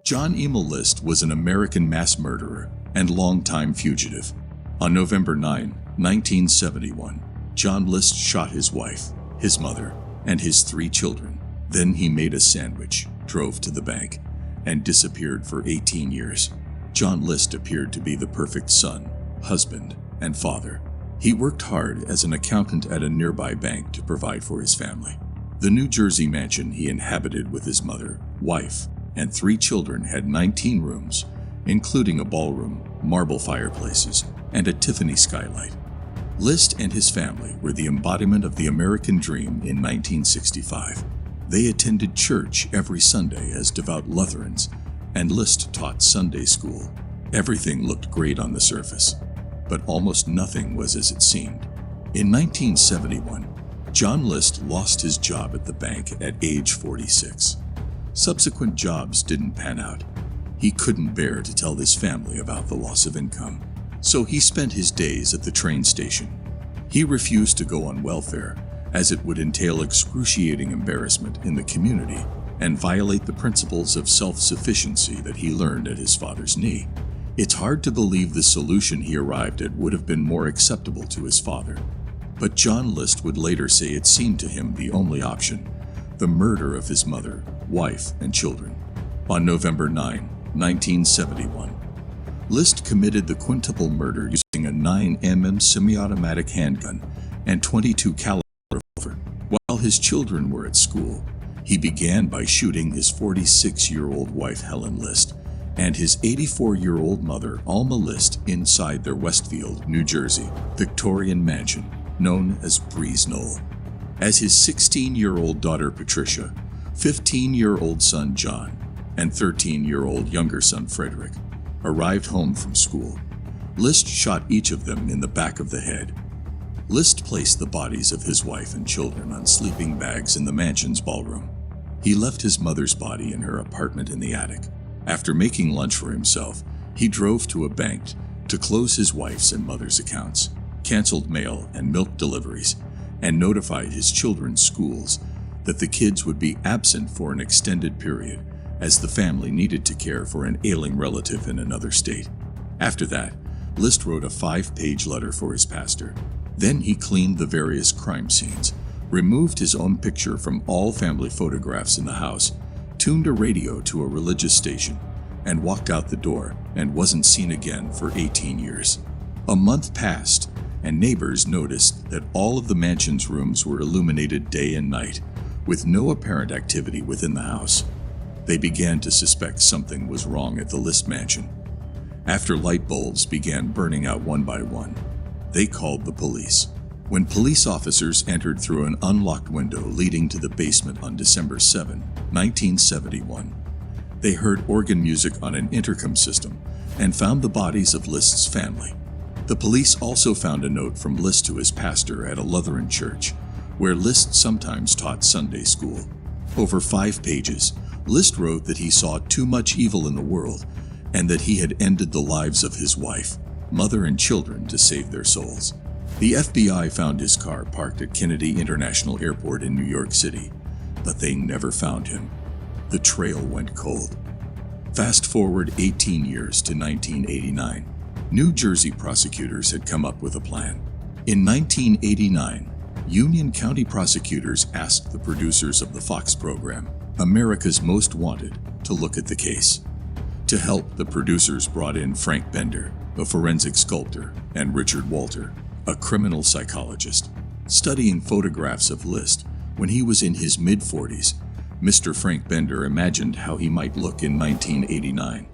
John Emil List was an American mass murderer and longtime fugitive. On November 9, 1971, John List shot his wife, his mother, and his 3 children. Then he made a sandwich, drove to the bank, and disappeared for 18 years. John List appeared to be the perfect son, husband, and father. He worked hard as an accountant at a nearby bank to provide for his family. The New Jersey mansion he inhabited with his mother, wife, and 3 children had 19 rooms, including a ballroom, marble fireplaces, and a Tiffany skylight. List and his family were the embodiment of the American dream in 1965. They attended church every Sunday as devout Lutherans, and List taught Sunday school. Everything looked great on the surface, but almost nothing was as it seemed. In 1971, John List lost his job at the bank at age 46. Subsequent jobs didn't pan out. He couldn't bear to tell his family about the loss of income, so he spent his days at the train station. He refused to go on welfare, as it would entail excruciating embarrassment in the community and violate the principles of self-sufficiency that he learned at his father's knee. It's hard to believe the solution he arrived at would have been more acceptable to his father. But John List would later say it seemed to him the only option: the murder of his mother, wife, and children. On November 9, 1971, List committed the quintuple murder using a 9mm semi-automatic handgun and .22 caliber revolver. While his children were at school, he began by shooting his 46-year-old wife Helen List and his 84-year-old mother Alma List inside their Westfield, New Jersey, Victorian mansion known as Breeze Knoll. As his 16-year-old daughter Patricia, 15-year-old son John, and 13-year-old younger son Frederick arrived home from school, List shot each of them in the back of the head. List placed the bodies of his wife and children on sleeping bags in the mansion's ballroom. He left his mother's body in her apartment in the attic. After making lunch for himself, he drove to a bank to close his wife's and mother's accounts, canceled mail and milk deliveries, and notified his children's schools that the kids would be absent for an extended period as the family needed to care for an ailing relative in another state. After that, List wrote a 5-page letter for his pastor. Then he cleaned the various crime scenes, removed his own picture from all family photographs in the house, tuned a radio to a religious station, and walked out the door and wasn't seen again for 18 years. A month passed, and neighbors noticed that all of the mansion's rooms were illuminated day and night, with no apparent activity within the house. They began to suspect something was wrong at the List mansion. After light bulbs began burning out one by one, they called the police. When police officers entered through an unlocked window leading to the basement on December 7, 1971, they heard organ music on an intercom system and found the bodies of List's family. The police also found a note from List to his pastor at a Lutheran church, where List sometimes taught Sunday school. Over 5 pages, List wrote that he saw too much evil in the world and that he had ended the lives of his wife, mother, and children to save their souls. The FBI found his car parked at Kennedy International Airport in New York City, but they never found him. The trail went cold. Fast forward 18 years to 1989. New Jersey prosecutors had come up with a plan. In 1989, Union County prosecutors asked the producers of the Fox program, America's Most Wanted, to look at the case. To help, the producers brought in Frank Bender, a forensic sculptor, and Richard Walter, a criminal psychologist. Studying photographs of List when he was in his mid-40s, Mr. Frank Bender imagined how he might look in 1989,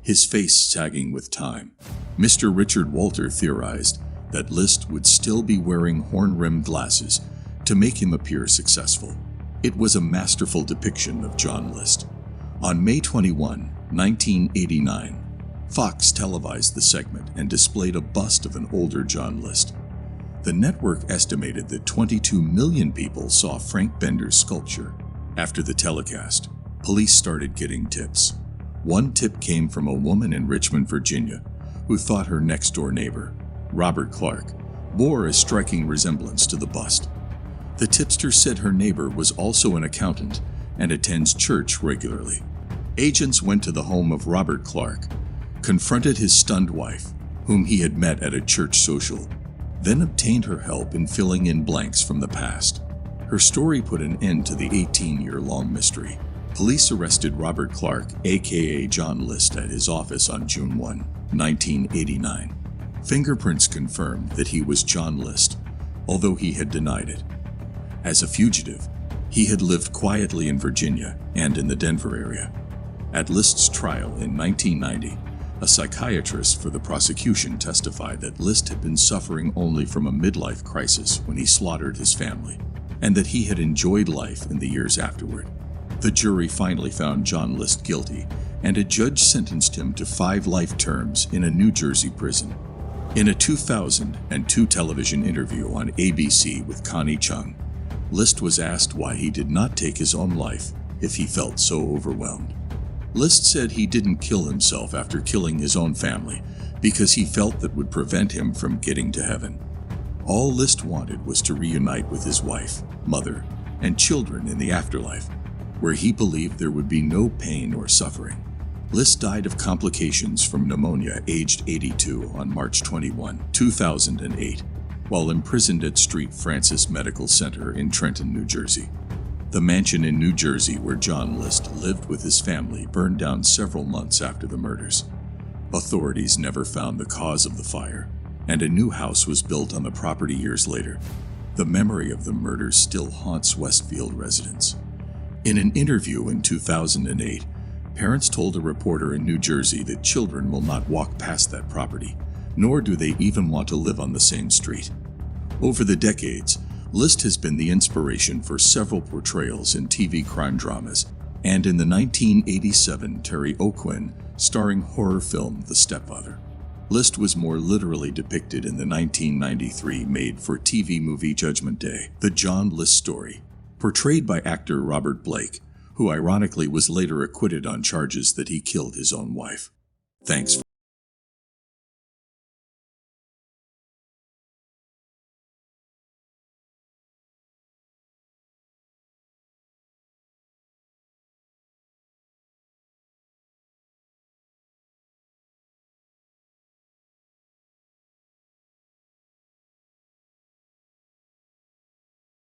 his face sagging with time. Mr. Richard Walter theorized that List would still be wearing horn-rimmed glasses to make him appear successful. It was a masterful depiction of John List. On May 21, 1989, Fox televised the segment and displayed a bust of an older John List. The network estimated that 22 million people saw Frank Bender's sculpture. After the telecast, police started getting tips. One tip came from a woman in Richmond, Virginia, who thought her next-door neighbor, Robert Clark, bore a striking resemblance to the bust. The tipster said her neighbor was also an accountant and attends church regularly. Agents went to the home of Robert Clark, confronted his stunned wife, whom he had met at a church social, then obtained her help in filling in blanks from the past. Her story put an end to the 18-year-long mystery. Police arrested Robert Clark, aka John List, at his office on June 1, 1989. Fingerprints confirmed that he was John List, although he had denied it. As a fugitive, he had lived quietly in Virginia and in the Denver area. At List's trial in 1990, a psychiatrist for the prosecution testified that List had been suffering only from a midlife crisis when he slaughtered his family, and that he had enjoyed life in the years afterward. The jury finally found John List guilty, and a judge sentenced him to 5 life terms in a New Jersey prison. In a 2002 television interview on ABC with Connie Chung, List was asked why he did not take his own life if he felt so overwhelmed. List said he didn't kill himself after killing his own family because he felt that would prevent him from getting to heaven. All List wanted was to reunite with his wife, mother, and children in the afterlife, where he believed there would be no pain or suffering. List died of complications from pneumonia aged 82 on March 21, 2008, while imprisoned at St. Francis Medical Center in Trenton, New Jersey. The mansion in New Jersey where John List lived with his family burned down several months after the murders. Authorities never found the cause of the fire, and a new house was built on the property years later. The memory of the murders still haunts Westfield residents. In an interview in 2008, parents told a reporter in New Jersey that children will not walk past that property, nor do they even want to live on the same street. Over the decades, List has been the inspiration for several portrayals in TV crime dramas, and in the 1987 Terry O'Quinn starring horror film The Stepfather. List was more literally depicted in the 1993 made-for-TV movie Judgment Day, The John List Story, portrayed by actor Robert Blake, who ironically was later acquitted on charges that he killed his own wife. Thanks.